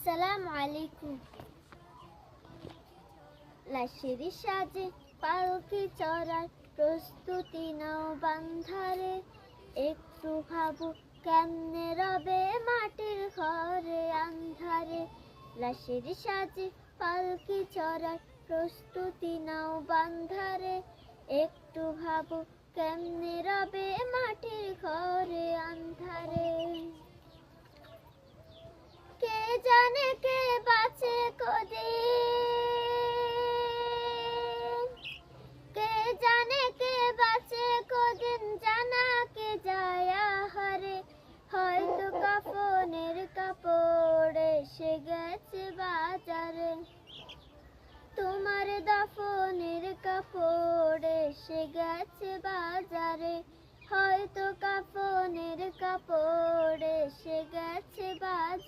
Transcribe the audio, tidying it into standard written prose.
আসসালামু আলাইকুম। লাশের সাজে পালকি চড়ার প্রস্তুতি নাও বান্ধারে। একটু ভাবো কেমনে রবে মাটির ঘরে আন্ধারে। লাশের সাজে পালকি চড়ার প্রস্তুতি নাও বান্ধারে। একটু ভাবো কেমনে রবে মাটির ঘরে আন্ধারে। কে জানে কে বাঁচে কদিন, কে জানে কে বাঁচে কদিন, জানা কে যায় আহারে। হয়তো কাফনের কাপড় এসে গেছে বাজারে, তোমার দাফনের কাপড় এসে গেছে বাজারে। হয়তো কাফনের কাপড় এসে গেছে বাজারে।